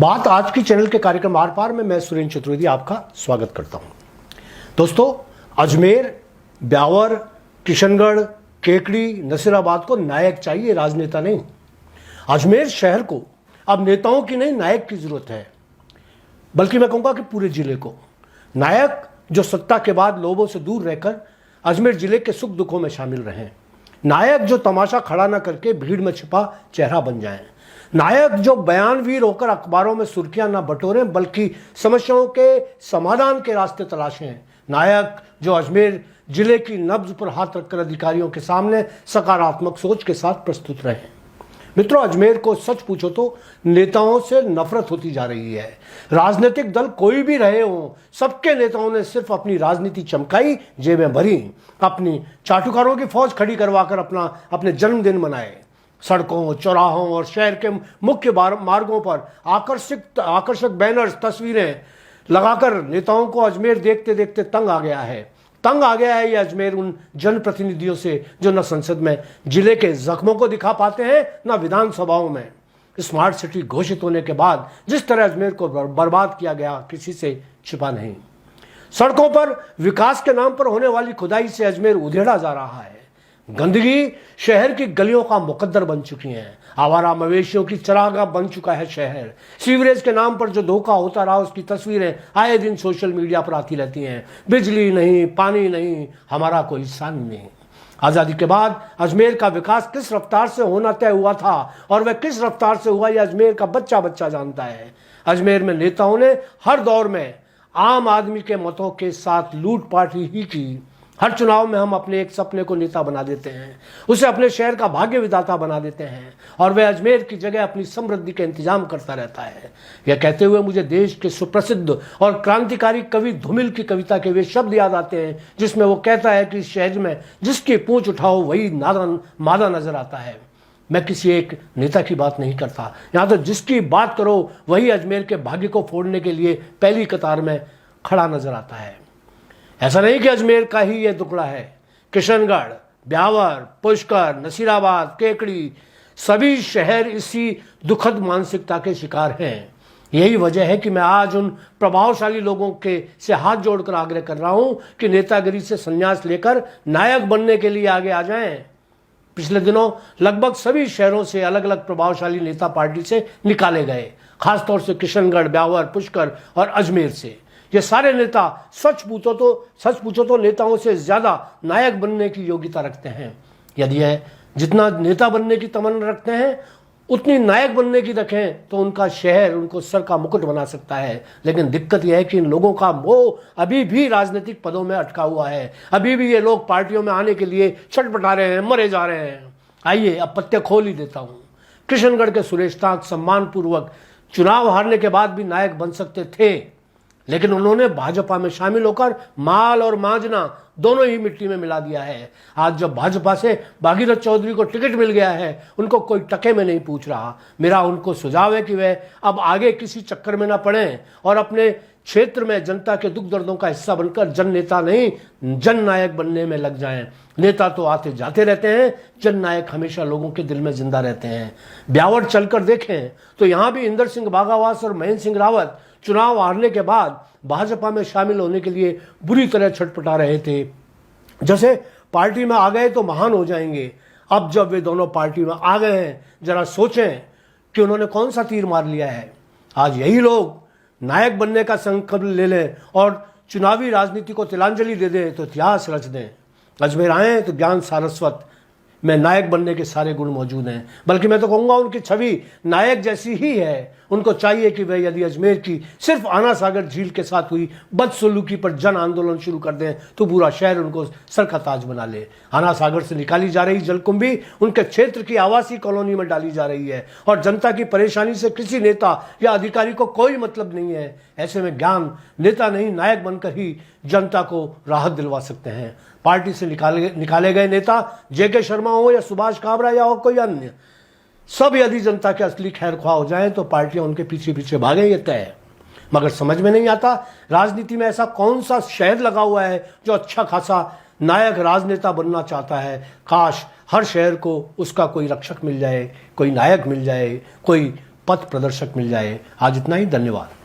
बात आज की चैनल के कार्यक्रम आर पार में मैं सुरेंद्र चतुर्वेदी आपका स्वागत करता हूं। दोस्तों, अजमेर, ब्यावर, किशनगढ़, केकड़ी, नसीराबाद को नायक चाहिए, राजनेता नहीं। अजमेर शहर को अब नेताओं की नहीं, नायक की जरूरत है। बल्कि मैं कहूंगा कि पूरे जिले को नायक जो सत्ता के बाद लोगों से दूर रहकर अजमेर जिले के सुख दुखों में शामिल रहें। नायक जो तमाशा खड़ा न करके भीड़ में छिपा चेहरा बन जाएं। नायक जो बयानवीर होकर अखबारों में सुर्खियां न बटोरें बल्कि समस्याओं के समाधान के रास्ते तलाशें। नायक जो अजमेर जिले की नब्ज पर हाथ रखकर अधिकारियों के सामने सकारात्मक सोच के साथ प्रस्तुत रहें। मित्रों, अजमेर को सच पूछो तो नेताओं से नफरत होती जा रही है। राजनीतिक दल कोई भी रहे हो, सबके नेताओं ने सिर्फ अपनी राजनीति चमकाई, जेबें भरी, अपनी चाटुकारों की फौज खड़ी करवाकर अपने जन्मदिन मनाए। सड़कों, चौराहों और शहर के मुख्य मार्गों पर आकर्षक बैनर्स, तस्वीरें लगाकर नेताओं को अजमेर देखते देखते तंग आ गया है ये अजमेर उन जनप्रतिनिधियों से जो न संसद में जिले के जख्मों को दिखा पाते हैं, न विधानसभाओं में। स्मार्ट सिटी घोषित होने के बाद जिस तरह अजमेर को बर्बाद किया गया, किसी से छिपा नहीं। सड़कों पर विकास के नाम पर होने वाली खुदाई से अजमेर उधेड़ा जा रहा है। गंदगी शहर की गलियों का मुकद्दर बन चुकी है। आवारा मवेशियों की चरागाह बन चुका है शहर। सीवरेज के नाम पर जो धोखा होता रहा, उसकी तस्वीरें आए दिन सोशल मीडिया पर आती रहती हैं। बिजली नहीं, पानी नहीं, हमारा कोई हिस्सा नहीं। आज़ादी के बाद अजमेर का विकास किस रफ्तार से होना तय हुआ था और वह किस रफ्तार से हुआ, यह अजमेर का बच्चा बच्चा जानता है। अजमेर में नेताओं ने हर दौर में आम आदमी के मतों के साथ लूटपाट ही की। हर चुनाव में हम अपने एक सपने को नेता बना देते हैं, उसे अपने शहर का भाग्य विधाता बना देते हैं और वह अजमेर की जगह अपनी समृद्धि का इंतजाम करता रहता है। यह कहते हुए मुझे देश के सुप्रसिद्ध और क्रांतिकारी कवि धूमिल की कविता के वे शब्द याद आते हैं जिसमें वो कहता है कि इस शहर में जिसकी पूंछ उठाओ वही मादा नजर आता है। मैं किसी एक नेता की बात नहीं करता, यहाँ तो जिसकी बात करो वही अजमेर के भाग्य को फोड़ने के लिए पहली कतार में खड़ा नजर आता है। ऐसा नहीं कि अजमेर का ही यह टुकड़ा है। किशनगढ़, ब्यावर, पुष्कर, नसीराबाद, केकड़ी, सभी शहर इसी दुखद मानसिकता के शिकार हैं। यही वजह है कि मैं आज उन प्रभावशाली लोगों से हाथ जोड़कर आग्रह कर रहा हूं कि नेतागिरी से संन्यास लेकर नायक बनने के लिए आगे आ जाएं। पिछले दिनों लगभग सभी शहरों से अलग अलग प्रभावशाली नेता पार्टी से निकाले गए, खासतौर से किशनगढ़, ब्यावर, पुष्कर और अजमेर से। ये सारे नेता सच पूछो तो नेताओं से ज्यादा नायक बनने की योग्यता रखते हैं। यदि यह जितना नेता बनने की तमन्ना रखते हैं उतनी नायक बनने की रखें तो उनका शहर उनको सर का मुकुट बना सकता है। लेकिन दिक्कत यह है कि इन लोगों का मोह अभी भी राजनीतिक पदों में अटका हुआ है। अभी भी ये लोग पार्टियों में आने के लिए छटपटा रहे हैं, मरे जा रहे हैं। आइए अब पत्ते खोल ही देता हूं। किशनगढ़ के सुरेश ताक सम्मानपूर्वक चुनाव हारने के बाद भी नायक बन सकते थे, लेकिन उन्होंने भाजपा में शामिल होकर माल और मांझना दोनों ही मिट्टी में मिला दिया है। आज जब भाजपा से भागीरथ चौधरी को टिकट मिल गया है, उनको कोई टके में नहीं पूछ रहा। मेरा उनको सुझाव है कि वे अब आगे किसी चक्कर में ना पड़ें और अपने क्षेत्र में जनता के दुख दर्दों का हिस्सा बनकर जन नेता नहीं, जन नायक बनने में लग जाएं। नेता तो आते जाते रहते हैं, जन नायक हमेशा लोगों के दिल में जिंदा रहते हैं। ब्यावर चलकर देखें तो यहां भी इंदर सिंह बाघावास और महेंद्र सिंह रावत चुनाव हारने के बाद भाजपा में शामिल होने के लिए बुरी तरह छटपटा रहे थे। जैसे पार्टी में आ गए तो महान हो जाएंगे। अब जब वे दोनों पार्टी में आ गए हैं, जरा सोचें कि उन्होंने कौन सा तीर मार लिया है। आज यही लोग नायक बनने का संकल्प ले लें और चुनावी राजनीति को तिलांजलि दे दें तो इतिहास रच दें। अजमेर आए तो ज्ञान सारस्वत में नायक बनने के सारे गुण मौजूद हैं। बल्कि मैं तो कहूँगा उनकी छवि नायक जैसी ही है। उनको चाहिए कि वे यदि अजमेर की सिर्फ आना सागर झील के साथ हुई बदसलूकी पर जन आंदोलन शुरू कर दें तो पूरा शहर उनको सर का ताज बना ले। आना सागर से निकाली जा रही जलकुंभी उनके क्षेत्र की आवासीय कॉलोनी में डाली जा रही है और जनता की परेशानी से किसी नेता या अधिकारी को कोई मतलब नहीं है। ऐसे में ज्ञान नेता नहीं, नायक बनकर ही जनता को राहत दिलवा सकते हैं। पार्टी से निकाले गए नेता जेके शर्मा हो या सुभाष काबरा या और कोई अन्य, सब यदि जनता के असली खैर ख्वाह हो जाएं तो पार्टियां उनके पीछे पीछे भागें, ये तय है। मगर समझ में नहीं आता राजनीति में ऐसा कौन सा शहर लगा हुआ है जो अच्छा खासा नायक राजनेता बनना चाहता है। काश हर शहर को उसका कोई रक्षक मिल जाए, कोई नायक मिल जाए, कोई पथ प्रदर्शक मिल जाए। आज इतना ही, धन्यवाद।